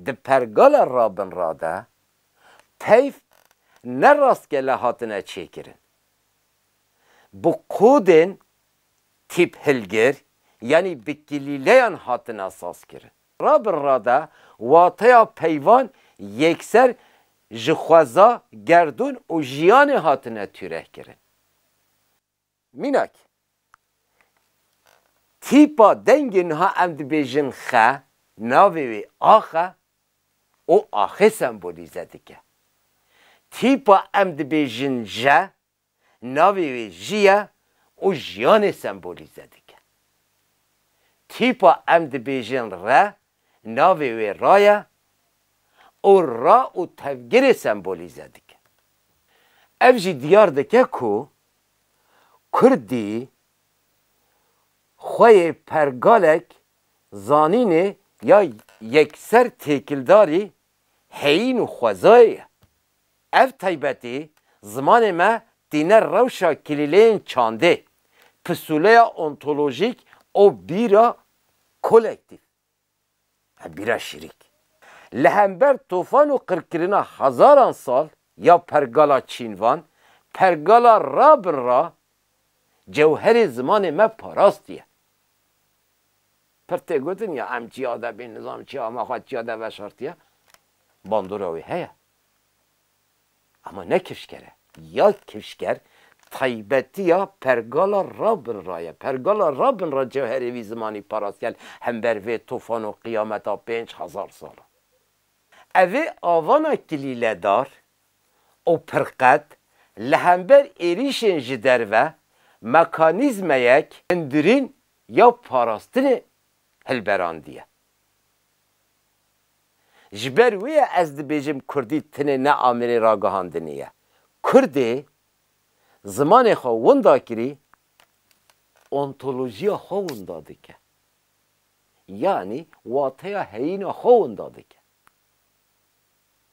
د پرگال رابن راده پیف نه راستگله هاتنه چه کرن بو کودن تیپ هلگر یعنی بکلیلیان هاتنه اساس کرن رابن راده واتیا پیوان یکسر جخوازا گردون و جیان هاتنه تیره کرن مینک تیپا دنگین ها امد بیجن خه ناوی آخه او آخه سمبولیزه دیگه تیپا امد بیجن جه ناوی جیه او جیان سمبولیزه دیگه تیپا امد بیجن ره ناوی رایه او را او تفگیر سمبولیزه دیگه اوجی دیار دیگه کو کردی خوی پرگالک زانینه یا یکسر تکیلداری هین و خوزای اف تایبتی زمان ما دینه روشا کلیلین چانده پسوله انتولوژیک او بیرا کولکتیف بیرا شریک لهمبر طوفان و قرکرنا هزاران سال یا پرگالا چینوان پرگالا رابن را جوهر زمان ما پاراستیه پرته گوتن یا امچی آده به نظام چی آما خواد چی آده و شرطیه باندوراوی هیا اما نه کفشگره یا کفشگر طیبتی یا پرگالا رابن رایه پرگالا رابن را جوهر وی زمانی پاراست کرد هم بر وی طوفان و قیامت ها 5000 سال اوه آوانا کلیله دار او پرقد لهمبر ایریشن جدر و مکانیزم یک اندرین یا پاراستن هلبراندیه جبروی از دبیجم کردی تنه نه آمری را گهاندنیه کردی زمان خواهوندا کری انتولوژی خواهوندا دکه یعنی واطه هین خواهوندا دکه